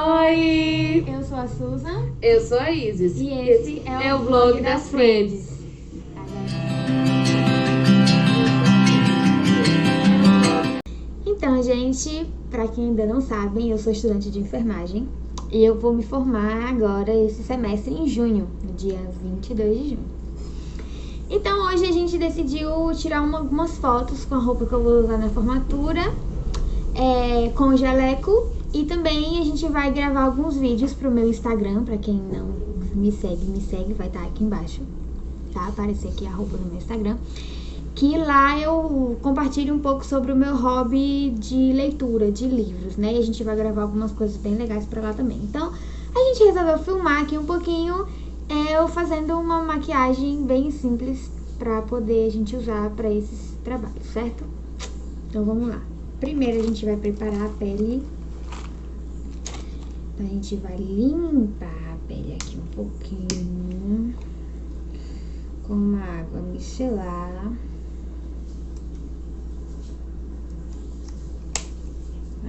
Oi! Eu sou a Susan. Eu sou a Isis. E esse é o vlog das Friends. Então, gente, pra quem ainda não sabem, eu sou estudante de enfermagem e eu vou me formar agora esse semestre em junho, no dia 22 de junho. Então, hoje a gente decidiu tirar algumas fotos com a roupa que eu vou usar na formatura, com o jaleco, e também a gente vai gravar alguns vídeos pro meu Instagram. Pra quem não me segue, vai estar aqui embaixo, tá? Aparecer aqui a roupa no meu Instagram. Que lá eu compartilho um pouco sobre o meu hobby de leitura, de livros, né? E a gente vai gravar algumas coisas bem legais pra lá também. Então, a gente resolveu filmar aqui um pouquinho, eu fazendo uma maquiagem bem simples pra poder a gente usar pra esses trabalhos, certo? Então, vamos lá. Primeiro, a gente vai preparar a pele. Então, a gente vai limpar a pele aqui um pouquinho com uma água micelar.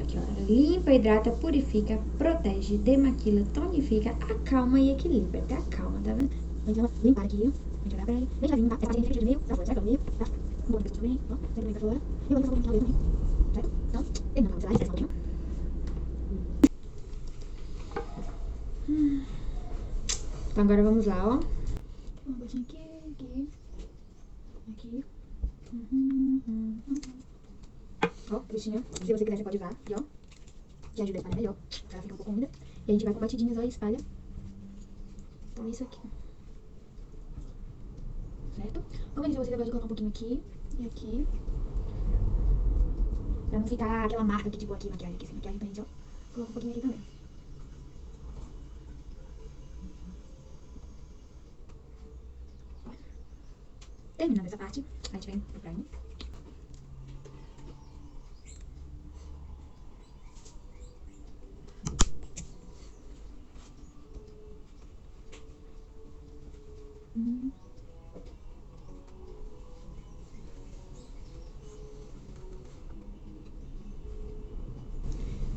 Aqui, ó, limpa, hidrata, purifica, protege, demaquila, tonifica, acalma e equilibra. Até acalma, tá vendo? A gente vai limpar aqui, a gente vai a pele, deixa limpa, essa parte de meio, certo? No meio, tá? Um pouco de também, ó, sempre bem pra fora. E eu vou passar um pouquinho aqui, certo? Então, terminamos, vai, desce um pouquinho. Então, agora vamos lá, ó. Uma gotinha aqui. Ó, bichinho. Se você quiser, você pode usar aqui, ó. Que ajuda a espalhar melhor. Ela fica um pouco úmida. E a gente vai com batidinhas, ó, e espalha. Então, é isso aqui. Certo? Como eu disse, você pode colocar um pouquinho aqui e aqui. Pra não ficar aquela marca que, tipo, aqui, maquiagem, aqui, maquiagem, então a gente, ó, coloca um pouquinho aqui também. Terminando essa parte, a gente vem pro primer.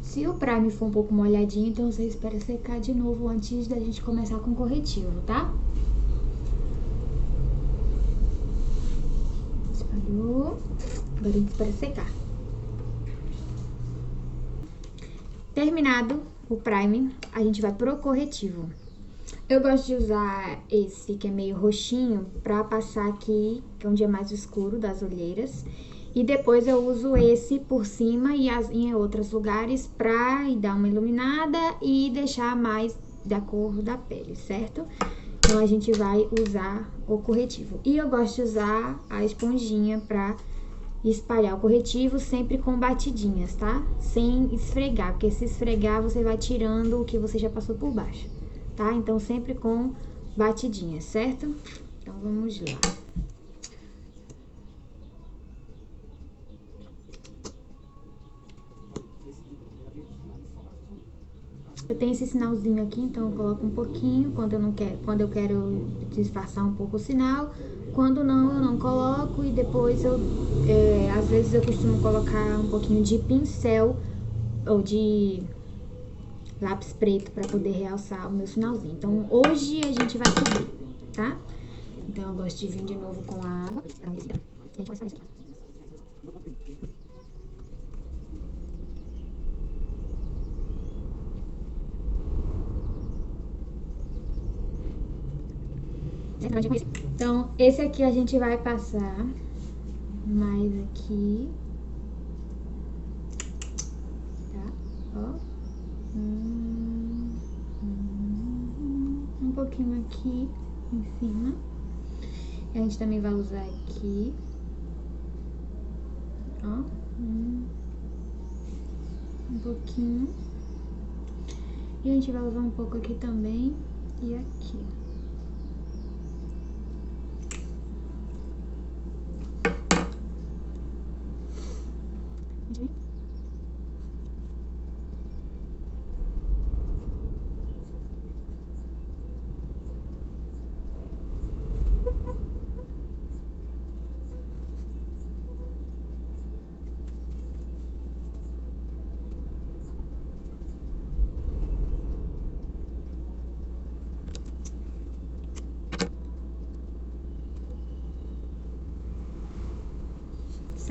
Se o primer for um pouco molhadinho, então você espera secar de novo antes da gente começar com o corretivo, tá? Espalhou. Agora a gente espera secar. Terminado o primer, a gente vai pro corretivo. Eu gosto de usar esse que é meio roxinho pra passar aqui, que é onde é mais escuro, das olheiras. E depois eu uso esse por cima e em outros lugares pra dar uma iluminada e deixar mais da cor da pele, certo? Então, a gente vai usar o corretivo. E eu gosto de usar a esponjinha pra espalhar o corretivo sempre com batidinhas, tá? Sem esfregar, porque se esfregar você vai tirando o que você já passou por baixo, tá? Então, sempre com batidinhas, certo? Então, vamos lá. Eu tenho esse sinalzinho aqui, então eu coloco um pouquinho quando eu quero disfarçar um pouco o sinal. Quando não, eu não coloco, e depois às vezes eu costumo colocar um pouquinho de pincel ou de lápis preto para poder realçar o meu sinalzinho. Então, hoje a gente vai cobrir, tá? Então, eu gosto de vir de novo com a água. A gente vai fazer isso aqui. Então, esse aqui a gente vai passar mais aqui, tá? Ó. Um pouquinho aqui em cima. E a gente também vai usar aqui, ó. Um pouquinho. E a gente vai usar um pouco aqui também e aqui.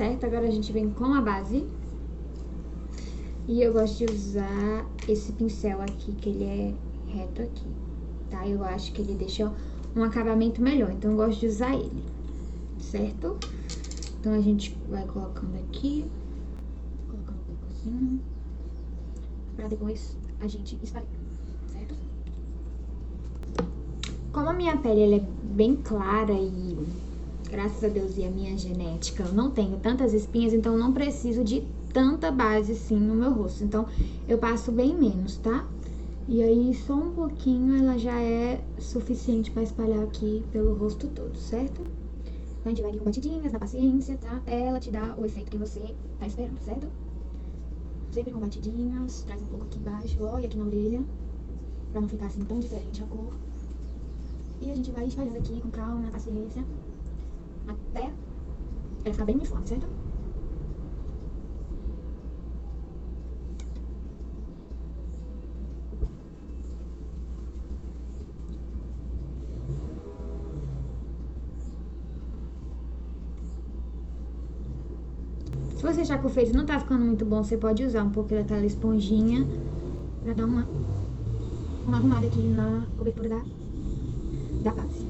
certo? Agora a gente vem com a base. E eu gosto de usar esse pincel aqui, que ele é reto aqui, tá? Eu acho que ele deixa um acabamento melhor, então eu gosto de usar ele, certo? Então a gente vai colocando aqui, colocando um pouco assim, pra depois a gente espalhar, certo? Como a minha pele ela é bem clara e, graças a Deus e a minha genética, eu não tenho tantas espinhas, então eu não preciso de tanta base assim no meu rosto. Então, eu passo bem menos, tá? E aí, só um pouquinho ela já é suficiente pra espalhar aqui pelo rosto todo, certo? Então, a gente vai aqui com batidinhas, na paciência, tá? Até ela te dar o efeito que você tá esperando, certo? Sempre com batidinhas, traz um pouco aqui embaixo, ó, e aqui na orelha, pra não ficar assim tão diferente a cor. E a gente vai espalhando aqui com calma, na paciência, até ela ficar bem uniforme, certo? Se você achar que o feito não tá ficando muito bom, você pode usar um pouco daquela esponjinha pra dar uma arrumada aqui na cobertura da base.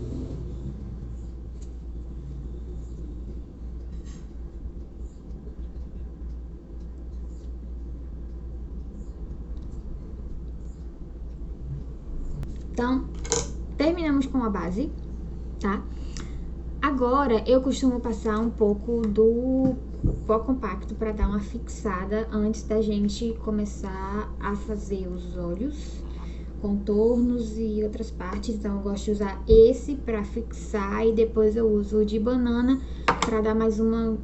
Então, terminamos com a base, tá? Agora, eu costumo passar um pouco do pó compacto pra dar uma fixada antes da gente começar a fazer os olhos, contornos e outras partes. Então, eu gosto de usar esse pra fixar e depois eu uso o de banana pra dar mais um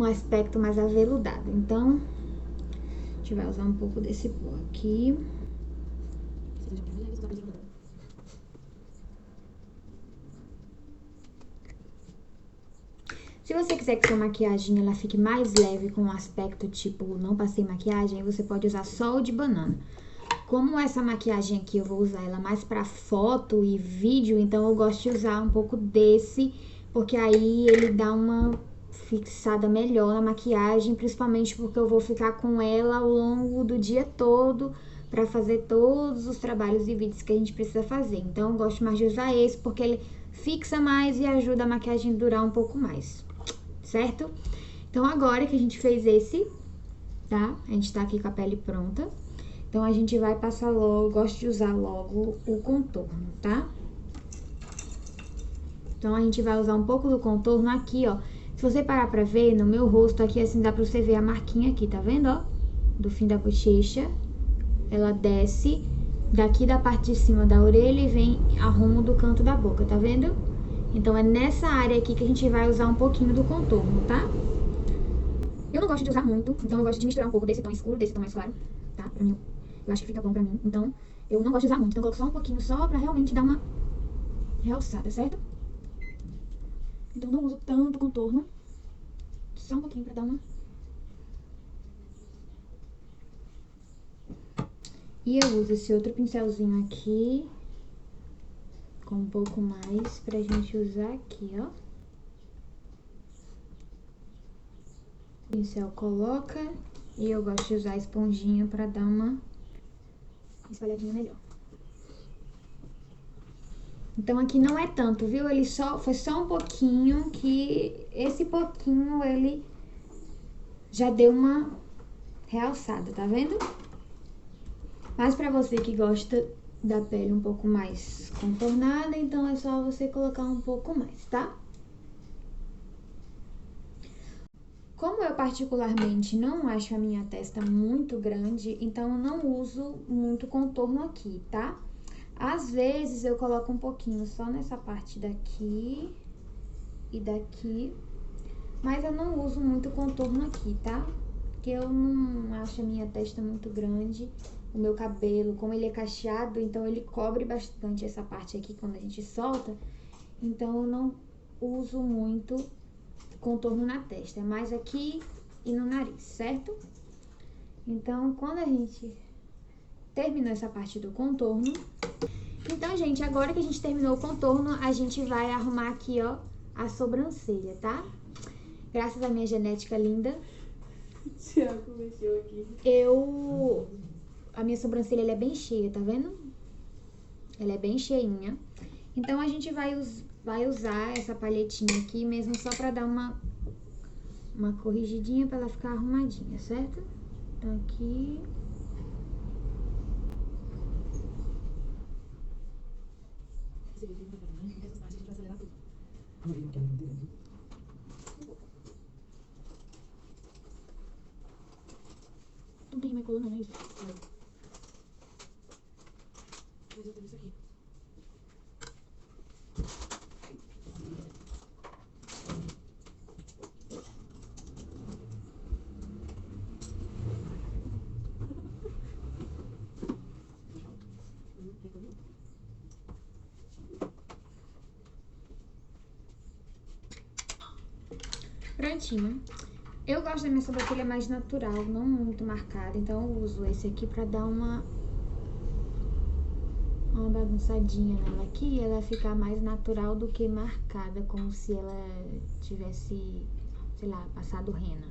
aspecto mais aveludado. Então, a gente vai usar um pouco desse pó aqui. Se você quiser que sua maquiagem ela fique mais leve com um aspecto tipo não passei maquiagem, aí você pode usar só o de banana. Como essa maquiagem aqui eu vou usar ela mais pra foto e vídeo, então eu gosto de usar um pouco desse, porque aí ele dá uma fixada melhor na maquiagem, principalmente porque eu vou ficar com ela ao longo do dia todo pra fazer todos os trabalhos e vídeos que a gente precisa fazer. Então eu gosto mais de usar esse, porque ele fixa mais e ajuda a maquiagem a durar um pouco mais, certo? Então agora que a gente fez esse, tá? A gente tá aqui com a pele pronta. Então, a gente vai passar logo, gosto de usar logo o contorno, tá? Então, a gente vai usar um pouco do contorno aqui, ó. Se você parar pra ver, no meu rosto aqui, assim, dá pra você ver a marquinha aqui, tá vendo, ó? Do fim da bochecha. Ela desce daqui da parte de cima da orelha e vem a rumo do canto da boca, tá vendo? Então, é nessa área aqui que a gente vai usar um pouquinho do contorno, tá? Eu não gosto de usar muito, então eu gosto de misturar um pouco desse tom escuro, desse tom mais claro, tá? Pra mim, eu acho que fica bom pra mim. Então, eu não gosto de usar muito, então eu coloco só um pouquinho só pra realmente dar uma realçada, certo? Então, não uso tanto contorno, só um pouquinho pra dar uma... E eu uso esse outro pincelzinho aqui, com um pouco mais, pra gente usar aqui, ó. O pincel coloca e eu gosto de usar a esponjinha pra dar uma espalhadinha melhor. Então, aqui não é tanto, viu? Ele foi só um pouquinho, que esse pouquinho, ele já deu uma realçada, tá vendo? Mas pra você que gosta da pele um pouco mais contornada, então é só você colocar um pouco mais, tá? Como eu particularmente não acho a minha testa muito grande, então eu não uso muito contorno aqui, tá? Às vezes eu coloco um pouquinho só nessa parte daqui e daqui, mas eu não uso muito contorno aqui, tá? Porque eu não acho a minha testa muito grande. O meu cabelo, como ele é cacheado, então ele cobre bastante essa parte aqui quando a gente solta. Então eu não uso muito contorno na testa, é mais aqui e no nariz, certo? Então, quando a gente terminou essa parte do contorno... Então, gente, agora que a gente terminou o contorno, a gente vai arrumar aqui, ó, a sobrancelha, tá? graças à minha genética linda, Tiago mexeu aqui. a minha sobrancelha ela é bem cheia, tá vendo? Ela é bem cheinha. Então a gente vai usar essa palhetinha aqui mesmo só pra dar uma corrigidinha pra ela ficar arrumadinha, certo? Então aqui. Não tem mais coluna, não é isso? Mas eu tenho isso aqui. Prontinho. Eu gosto da minha sobrancelha mais natural, não muito marcada, então eu uso esse aqui pra dar uma bagunçadinha nela aqui e ela ficar mais natural do que marcada, como se ela tivesse, sei lá, passado rena.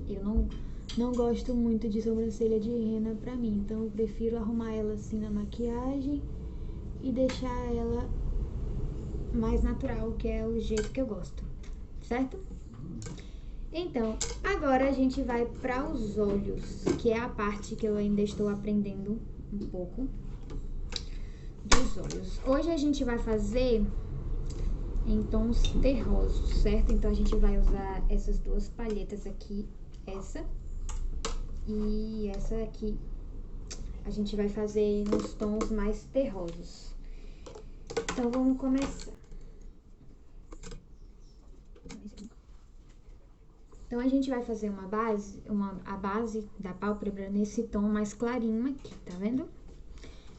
Eu não gosto muito de sobrancelha de rena pra mim, então eu prefiro arrumar ela assim na maquiagem e deixar ela mais natural, que é o jeito que eu gosto, certo? Então, agora a gente vai para os olhos, que é a parte que eu ainda estou aprendendo um pouco dos olhos. Hoje a gente vai fazer em tons terrosos, certo? Então a gente vai usar essas duas palhetas aqui, essa e essa aqui. A gente vai fazer nos tons mais terrosos. Então vamos começar. Então, a gente vai fazer a base da pálpebra nesse tom mais clarinho aqui, tá vendo?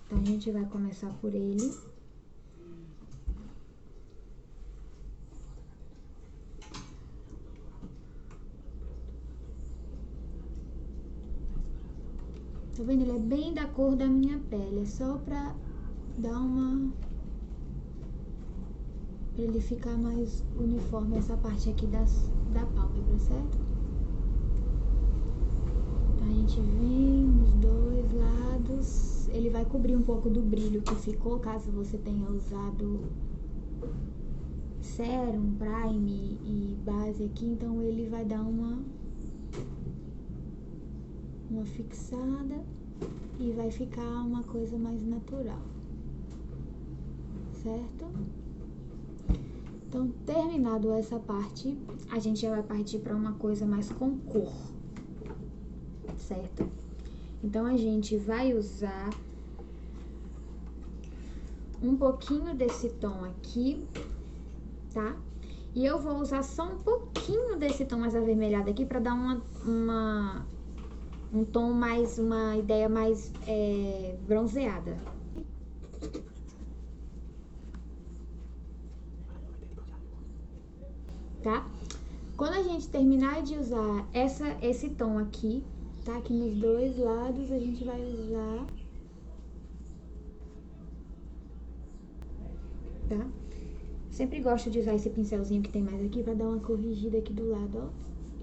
Então, a gente vai começar por ele. Tá vendo? Ele é bem da cor da minha pele, é só pra dar pra ele ficar mais uniforme essa parte aqui da pálpebra, certo? Então a gente vem nos dois lados. Ele vai cobrir um pouco do brilho que ficou, caso você tenha usado sérum, prime e base aqui. Então ele vai dar uma fixada e vai ficar uma coisa mais natural, certo? Então, terminado essa parte, a gente já vai partir para uma coisa mais com cor, certo? Então, a gente vai usar um pouquinho desse tom aqui, tá? E eu vou usar só um pouquinho desse tom mais avermelhado aqui para dar um tom mais, uma ideia mais bronzeada. Tá? Quando a gente terminar de usar esse tom aqui, tá? Aqui nos dois lados a gente vai usar, tá? Sempre gosto de usar esse pincelzinho que tem mais aqui pra dar uma corrigida aqui do lado, ó.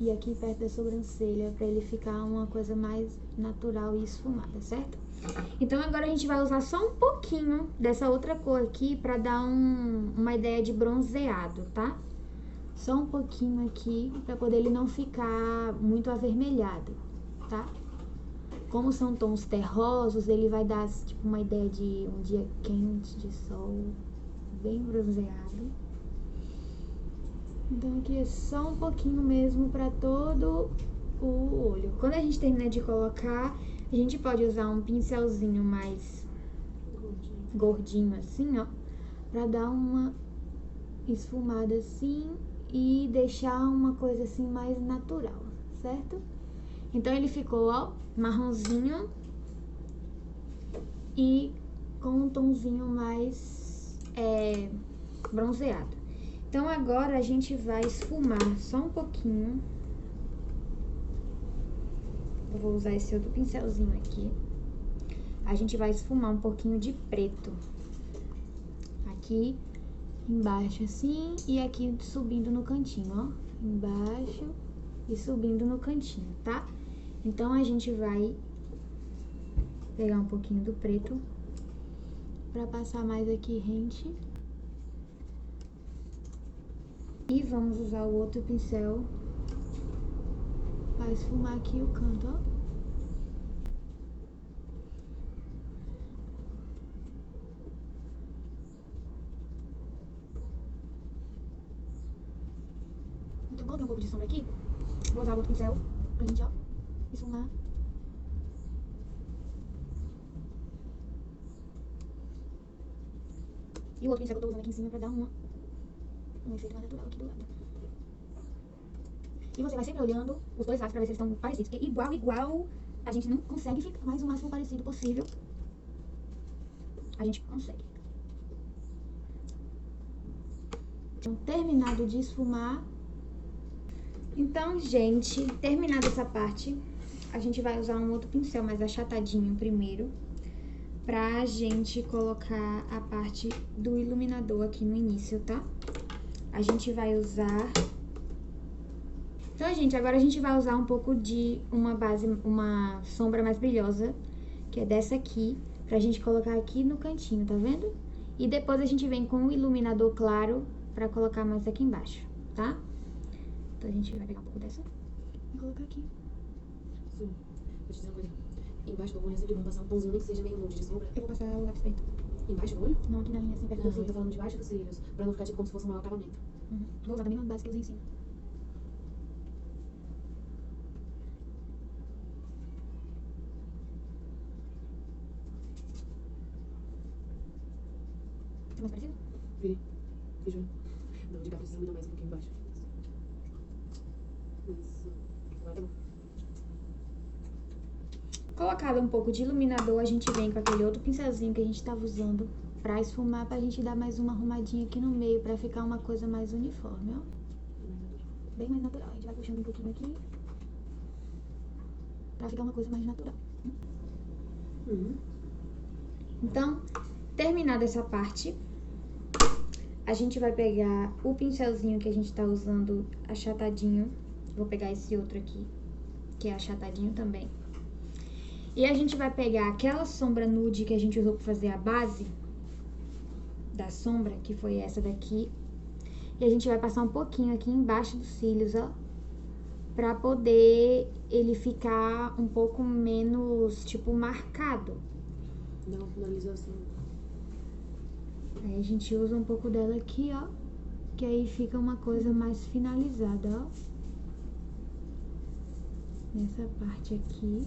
E aqui perto da sobrancelha, pra ele ficar uma coisa mais natural e esfumada, certo? Então agora a gente vai usar só um pouquinho dessa outra cor aqui pra dar uma ideia de bronzeado, tá? Só um pouquinho aqui, pra poder ele não ficar muito avermelhado, tá? Como são tons terrosos, ele vai dar, tipo, uma ideia de um dia quente, de sol, bem bronzeado. Então, aqui é só um pouquinho mesmo pra todo o olho. Quando a gente terminar de colocar, a gente pode usar um pincelzinho mais gordinho assim, ó, pra dar uma esfumada assim e deixar uma coisa assim mais natural, certo? Então ele ficou, ó, marronzinho e com um tomzinho mais bronzeado. Então agora a gente vai esfumar só um pouquinho. Eu vou usar esse outro pincelzinho aqui. A gente vai esfumar um pouquinho de preto aqui embaixo assim, e aqui subindo no cantinho, ó. embaixo e subindo no cantinho, tá? Então, a gente vai pegar um pouquinho do preto pra passar mais aqui rente. E vamos usar o outro pincel pra esfumar aqui o canto, ó. Então, coloquei um pouco de sombra aqui. Vou usar o outro pincel pra gente, ó, esfumar. E o outro pincel que eu tô usando aqui em cima pra dar um efeito mais natural aqui do lado. E você vai sempre olhando os dois lados pra ver se eles estão parecidos. Porque igual, a gente não consegue ficar mais o máximo parecido possível. A gente consegue. Então, terminado de esfumar. Então, gente, terminada essa parte, a gente vai usar um outro pincel mais achatadinho primeiro, pra gente colocar a parte do iluminador aqui no início, tá? A gente vai usar... Então, gente, agora a gente vai usar um pouco de uma sombra mais brilhosa, que é dessa aqui, pra gente colocar aqui no cantinho, tá vendo? E depois a gente vem com o iluminador claro pra colocar mais aqui embaixo, tá? Então, a gente vai pegar um pouco dessa e colocar aqui. Sim. Vou te dizer uma coisa. Embaixo do olho é sempre bom passar um tomzinho, nem que seja meio nude de sombra. Eu vou passar o lápis preto. Embaixo do olho? Não, aqui na linha, assim, perto Não, dos eu tô cílios. falando debaixo dos cílios, pra não ficar tipo como se fosse um maior acabamento. Uhum. Vou usar da mesma base que eu usei em cima. Tá mais parecido? Virei. Veja. Não, de cá precisa iluminar mais um pouquinho embaixo. Isso. Agora tá bom. Colocado um pouco de iluminador, a gente vem com aquele outro pincelzinho que a gente tava usando pra esfumar, pra gente dar mais uma arrumadinha aqui no meio, pra ficar uma coisa mais uniforme, ó. Bem mais natural. A gente vai puxando um pouquinho aqui, pra ficar uma coisa mais natural. Então, terminada essa parte, a gente vai pegar o pincelzinho que a gente tá usando achatadinho. Vou pegar esse outro aqui, que é achatadinho também. E a gente vai pegar aquela sombra nude que a gente usou pra fazer a base da sombra, que foi essa daqui. E a gente vai passar um pouquinho aqui embaixo dos cílios, ó. Pra poder ele ficar um pouco menos, tipo, marcado. Dá uma finalização. Aí a gente usa um pouco dela aqui, ó. Que aí fica uma coisa mais finalizada, ó. Nessa parte aqui.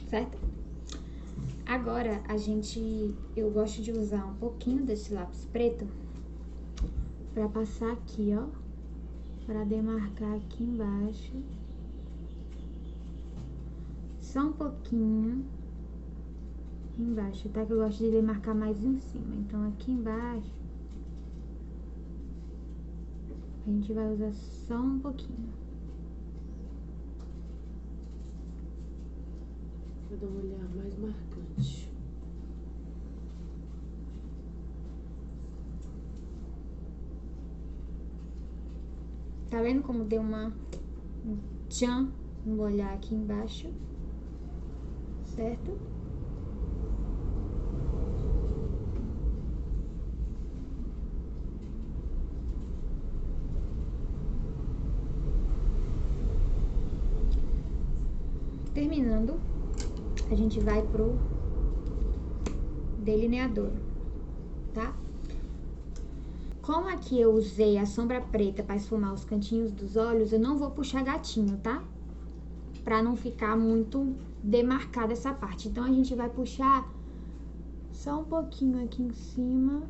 Certo? Agora, eu gosto de usar um pouquinho desse lápis preto pra passar aqui, ó. Pra demarcar aqui embaixo. Só um pouquinho embaixo, tá? Que eu gosto de demarcar mais em cima. Então, aqui embaixo, a gente vai usar só um pouquinho. Pra dar um olhar mais marcante. Tá vendo como deu um tchan no olhar aqui embaixo? Certo? Terminando, a gente vai pro delineador, tá? Como aqui eu usei a sombra preta pra esfumar os cantinhos dos olhos, eu não vou puxar gatinho, tá? Pra não ficar muito demarcada essa parte. Então, a gente vai puxar só um pouquinho aqui em cima,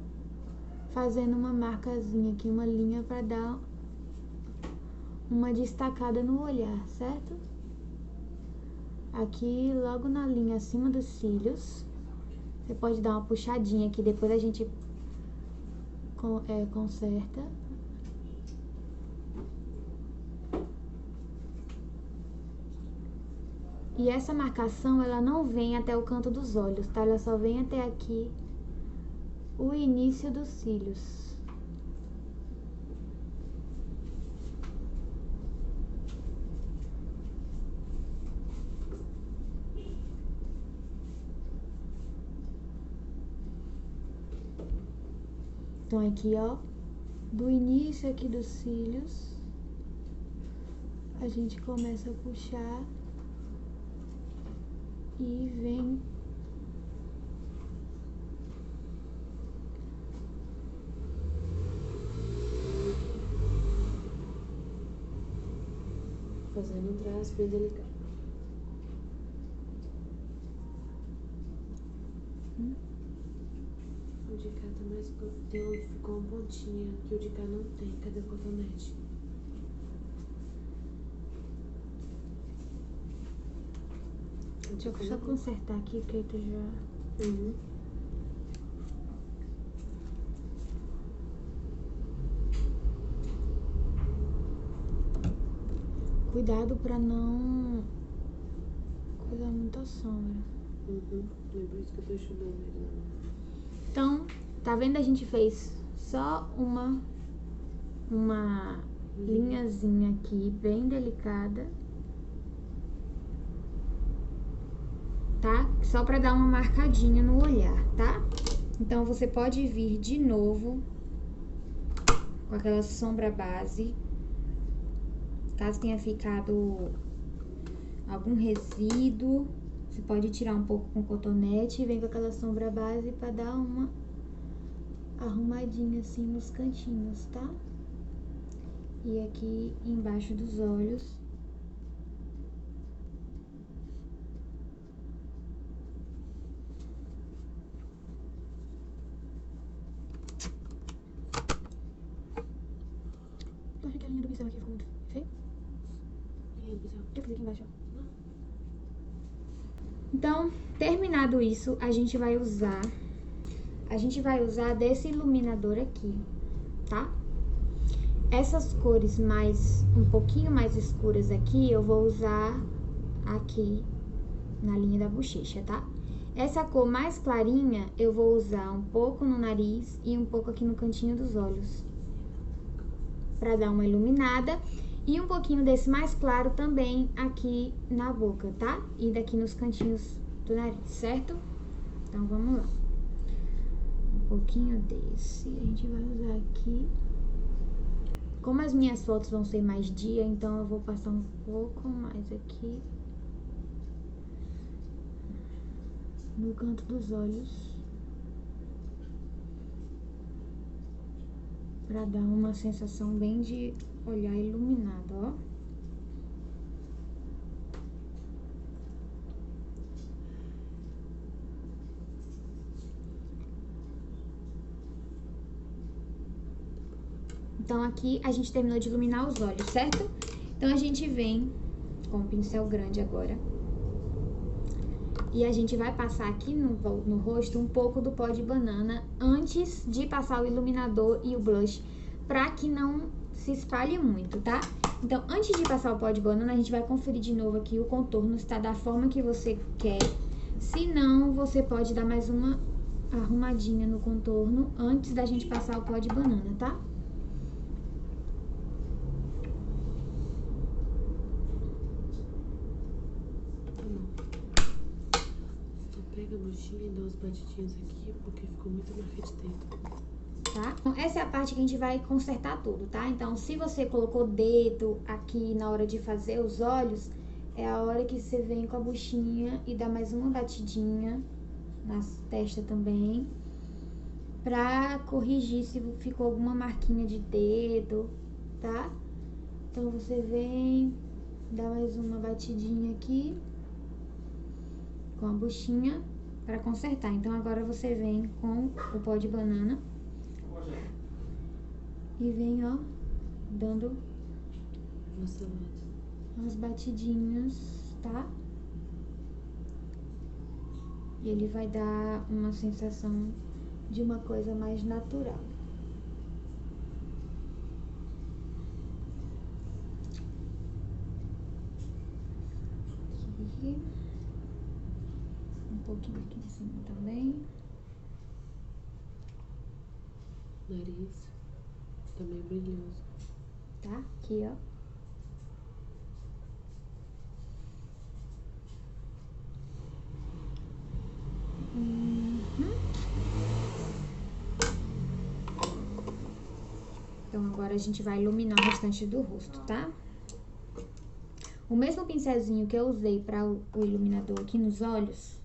fazendo uma marcazinha aqui, uma linha pra dar uma destacada no olhar, certo? aqui logo na linha acima dos cílios. Você pode dar uma puxadinha aqui, depois a gente conserta. E essa marcação, ela não vem até o canto dos olhos, tá? Ela só vem até aqui, o início dos cílios. Então, aqui, ó, do início aqui dos cílios, a gente começa a puxar e vem fazendo um traço bem delicado. O de cá tá mais... Tem onde ficou uma pontinha que o de cá não tem. Cadê o cotonete? Deixa eu só consertar aqui, porque tu já... Uhum. Cuidado pra não coisar muita sombra. Uhum. É por isso que eu tô enxugando ele na mão. Então, tá vendo? A gente fez só uma linhazinha aqui, bem delicada. Tá? Só pra dar uma marcadinha no olhar, tá? Então, você pode vir de novo com aquela sombra base. Caso tenha ficado algum resíduo, você pode tirar um pouco com cotonete e vem com aquela sombra base pra dar uma arrumadinha assim nos cantinhos, tá? E aqui embaixo dos olhos. Eu achei que a linha do pincel aqui ficou muito feia. Linha do pincel. Eu fiz aqui embaixo, ó. Então, terminado isso, a gente vai usar desse iluminador aqui, tá? Essas cores um pouquinho mais escuras aqui, eu vou usar aqui na linha da bochecha, tá? Essa cor mais clarinha, eu vou usar um pouco no nariz e um pouco aqui no cantinho dos olhos, pra dar uma iluminada. E um pouquinho desse mais claro também aqui na boca, tá? E daqui nos cantinhos do nariz, certo? Então, vamos lá. Um pouquinho desse, a gente vai usar aqui. Como as minhas fotos vão ser mais dia, então eu vou passar um pouco mais aqui. No canto dos olhos. Pra dar uma sensação bem de olhar iluminado, ó. Então, aqui a gente terminou de iluminar os olhos, certo? Então, a gente vem com o pincel grande agora. E a gente vai passar aqui no rosto um pouco do pó de banana antes de passar o iluminador e o blush, pra que não se espalhe muito, tá? Então, antes de passar o pó de banana, a gente vai conferir de novo aqui o contorno, se tá da forma que você quer. Se não, você pode dar mais uma arrumadinha no contorno antes da gente passar o pó de banana, tá? Pega a buchinha e dá uns batidinhos aqui, porque ficou muita marca de dedo. Tá? Então, essa é a parte que a gente vai consertar tudo, tá? Então, se você colocou dedo aqui na hora de fazer os olhos, é a hora que você vem com a buchinha e dá mais uma batidinha na testa também, pra corrigir se ficou alguma marquinha de dedo, tá? Então, você vem, dá mais uma batidinha aqui com a buchinha pra consertar. Então, agora você vem com o pó de banana e vem, ó, dando umas batidinhas, tá? E ele vai dar uma sensação de uma coisa mais natural. Aqui. Um pouquinho aqui em cima também. Nariz também brilhoso. Tá? Aqui, ó. Então agora a gente vai iluminar o restante do rosto, tá? O mesmo pincelzinho que eu usei para o iluminador aqui nos olhos.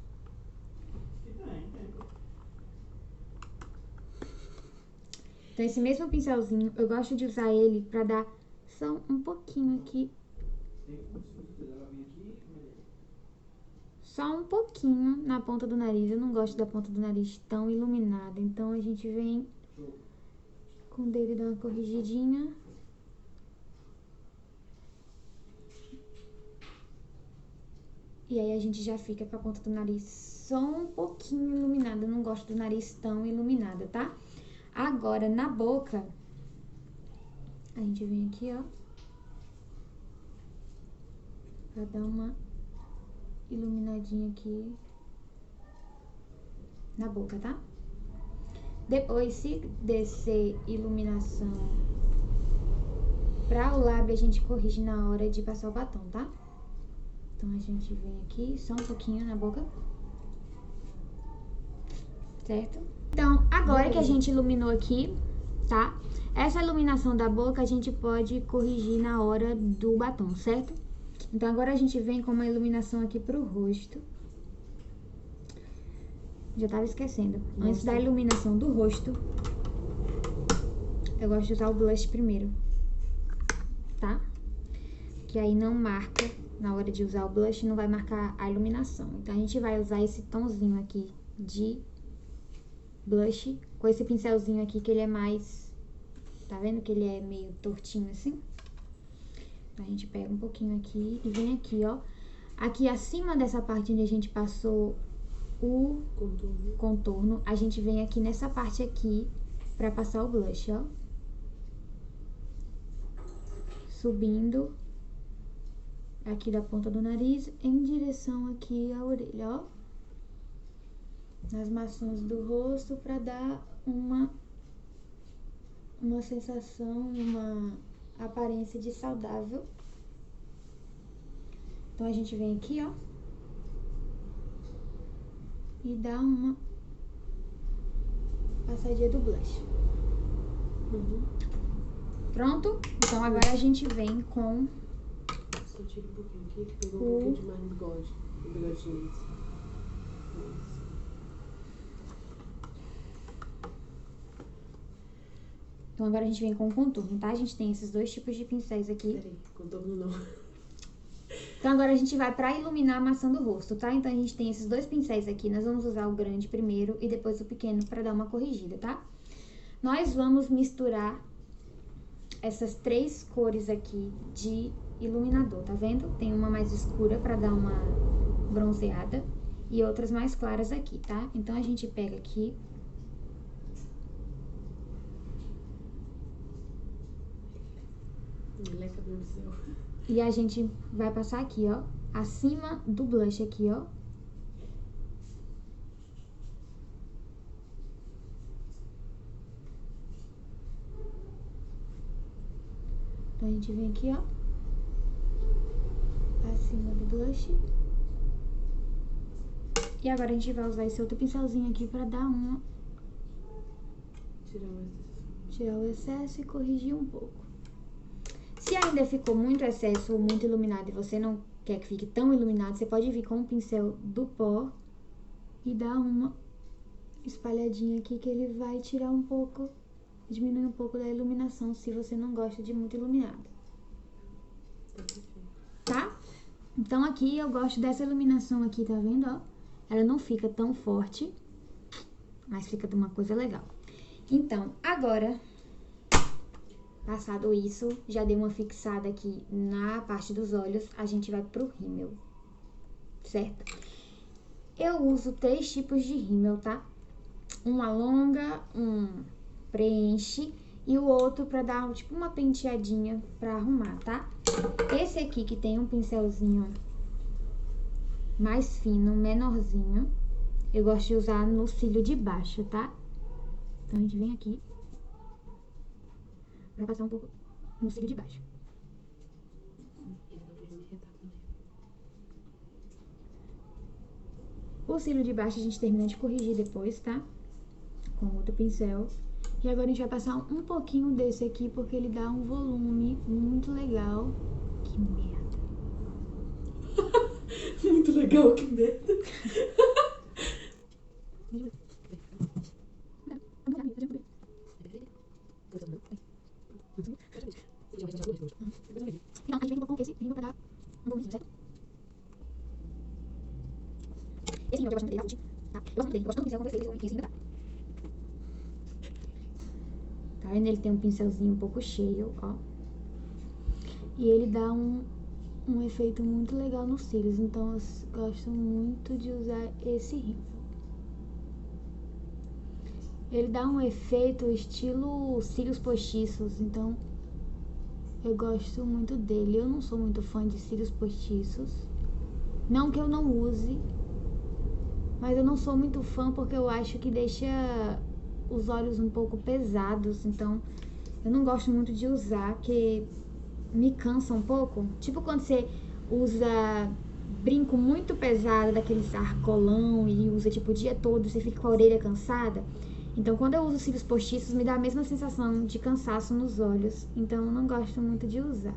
Então esse mesmo pincelzinho, eu gosto de usar ele para dar só um pouquinho aqui. Só um pouquinho na ponta do nariz. Eu não gosto da ponta do nariz tão iluminada. Então a gente vem com o dedo e dá uma corrigidinha. E aí a gente já fica com a ponta do nariz só um pouquinho iluminada. Eu não gosto do nariz tão iluminado, tá? Agora, na boca, a gente vem aqui, ó. Pra dar uma iluminadinha aqui na boca, tá? Depois, se descer iluminação pra o lábio, a gente corrige na hora de passar o batom, tá? Então, a gente vem aqui, só um pouquinho na boca. Certo? Então, agora que a gente iluminou aqui, tá? Essa iluminação da boca a gente pode corrigir na hora do batom, certo? Então, agora a gente vem com uma iluminação aqui pro rosto. Já tava esquecendo. Nossa. Antes da iluminação do rosto, eu gosto de usar o blush primeiro, tá? Que aí não marca, na hora de usar o blush, não vai marcar a iluminação. Então, a gente vai usar esse tomzinho aqui de blush com esse pincelzinho aqui, que ele é mais... Tá vendo que ele é meio tortinho assim? Então, a gente pega um pouquinho aqui e vem aqui, ó. Aqui acima dessa parte onde a gente passou o contorno, a gente vem aqui nessa parte aqui pra passar o blush, ó. Subindo aqui da ponta do nariz em direção aqui à orelha, ó. Nas maçãs do rosto pra dar uma sensação, uma aparência de saudável. Então, a gente vem aqui, ó. E dá uma passadinha do blush. Pronto? Então, agora a gente vem com... Só tira um pouquinho aqui, que pegou um pouquinho demais no bigode. O bigodinho. Isso. Então, agora a gente vem com o contorno, tá? A gente tem esses dois tipos de pincéis aqui. Peraí, contorno não. Então, agora a gente vai pra iluminar a maçã do rosto, tá? Então, a gente tem esses dois pincéis aqui. Nós vamos usar o grande primeiro e depois o pequeno pra dar uma corrigida, tá? Nós vamos misturar essas três cores aqui de iluminador, tá vendo? Tem uma mais escura pra dar uma bronzeada e outras mais claras aqui, tá? Então, a gente pega aqui... Moleque do céu. E a gente vai passar aqui, ó, acima do blush aqui, ó. Então, a gente vem aqui, ó, acima do blush. E agora a gente vai usar esse outro pincelzinho aqui pra dar uma... Tirar o excesso e corrigir um pouco. Se ainda ficou muito excesso ou muito iluminado e você não quer que fique tão iluminado, você pode vir com o pincel do pó e dar uma espalhadinha aqui que ele vai tirar um pouco, diminuir um pouco da iluminação se você não gosta de muito iluminado. Tá? Então aqui eu gosto dessa iluminação aqui, tá vendo, ó? Ela não fica tão forte, mas fica de uma coisa legal. Então, agora... Passado isso, já dei uma fixada aqui na parte dos olhos, a gente vai pro rímel, certo? Eu uso 3 tipos de rímel, tá? Um alonga, um preenche e o outro pra dar tipo uma penteadinha pra arrumar, tá? Esse aqui que tem um pincelzinho mais fino, menorzinho, eu gosto de usar no cílio de baixo, tá? Então a gente vem aqui pra passar um pouco no cílio de baixo. O cílio de baixo a gente termina de corrigir depois, tá? Com outro pincel. E agora a gente vai passar um pouquinho desse aqui, porque ele dá um volume muito legal. Que merda. Muito legal, que merda. Então, a gente vem um pouco com esse rímel pra dar um volume, certo? Esse rímel eu gosto muito dele, tá? Eu gosto muito dele, eu gosto tanto do pincel quanto esse rímel, tá? Tá vendo? Ele tem um pincelzinho um pouco cheio, ó. E ele dá um efeito muito legal nos cílios, então eu gosto muito de usar esse rímel. Ele dá um efeito estilo cílios postiços, então eu gosto muito dele. Eu não sou muito fã de cílios postiços, não que eu não use, mas eu não sou muito fã porque eu acho que deixa os olhos um pouco pesados, então eu não gosto muito de usar, que me cansa um pouco. Tipo quando você usa brinco muito pesado, daqueles arcolão, e usa tipo o dia todo, você fica com a orelha cansada. Então quando eu uso cílios postiços, me dá a mesma sensação de cansaço nos olhos, então eu não gosto muito de usar.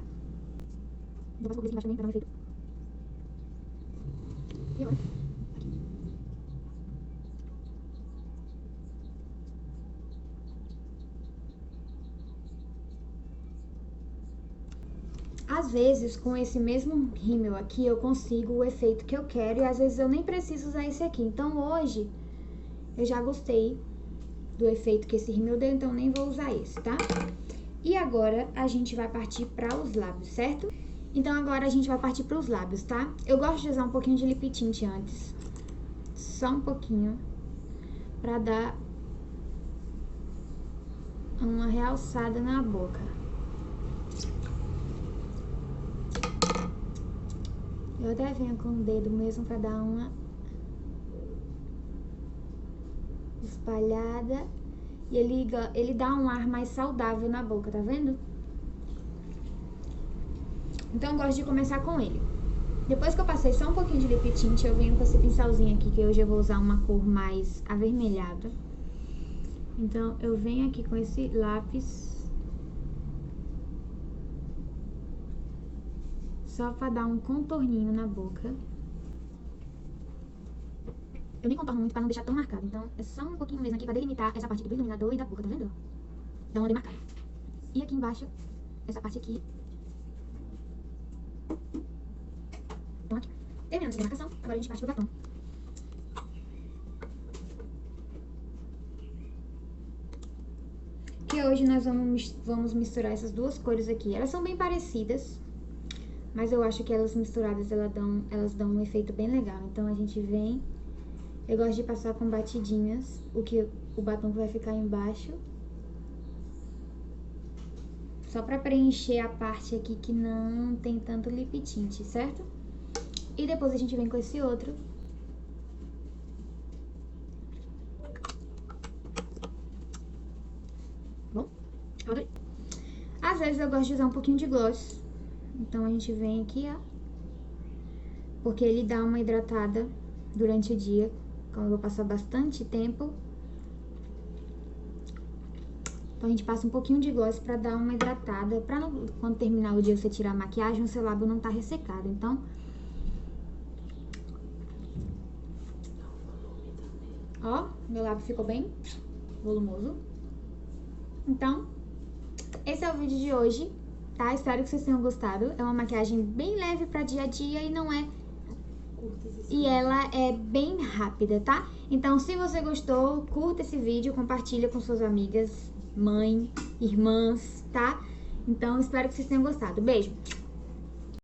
Vou passar um pouquinho embaixo também pra dar um efeito. E agora? Às vezes, com esse mesmo rímel aqui, eu consigo o efeito que eu quero, e às vezes eu nem preciso usar esse aqui. Então, hoje, eu já gostei do efeito que esse rímel deu, então nem vou usar esse, tá? E agora, a gente vai partir para os lábios, certo? Então, agora a gente vai partir para os lábios, tá? Eu gosto de usar um pouquinho de lip tint antes. Só um pouquinho. Pra dar uma realçada na boca. Eu até venho com o dedo mesmo pra dar uma espalhada. E ele dá um ar mais saudável na boca, tá vendo? Então eu gosto de começar com ele. Depois que eu passei só um pouquinho de lip tint, eu venho com esse pincelzinho aqui, que hoje eu vou usar uma cor mais avermelhada. Então eu venho aqui com esse lápis, só pra dar um contorninho na boca. Eu nem contorno muito pra não deixar tão marcado, então é só um pouquinho mesmo aqui pra delimitar essa parte aqui do iluminador e da boca, tá vendo? Dá uma demarcada. E aqui embaixo, essa parte aqui. Então aqui. Terminando essa demarcação, agora a gente parte pro batom. Que hoje nós vamos misturar essas duas cores aqui. Elas são bem parecidas, mas eu acho que elas misturadas, elas dão um efeito bem legal. Então a gente vem... Eu gosto de passar com batidinhas, o batom que vai ficar embaixo. Só pra preencher a parte aqui que não tem tanto lip tint, certo? E depois a gente vem com esse outro. Bom, eu adorei. Às vezes eu gosto de usar um pouquinho de gloss. Então a gente vem aqui, ó. Porque ele dá uma hidratada durante o dia. Então eu vou passar bastante tempo. Então a gente passa um pouquinho de gloss pra dar uma hidratada. Pra não, quando terminar o dia você tirar a maquiagem, o seu lábio não tá ressecado. Então... Ó, meu lábio ficou bem volumoso. Então, esse é o vídeo de hoje, tá? Espero que vocês tenham gostado. É uma maquiagem bem leve pra dia a dia e não é... E ela é bem rápida, tá? Então, se você gostou, curta esse vídeo, compartilha com suas amigas, mãe, irmãs, tá? Então, espero que vocês tenham gostado. Beijo!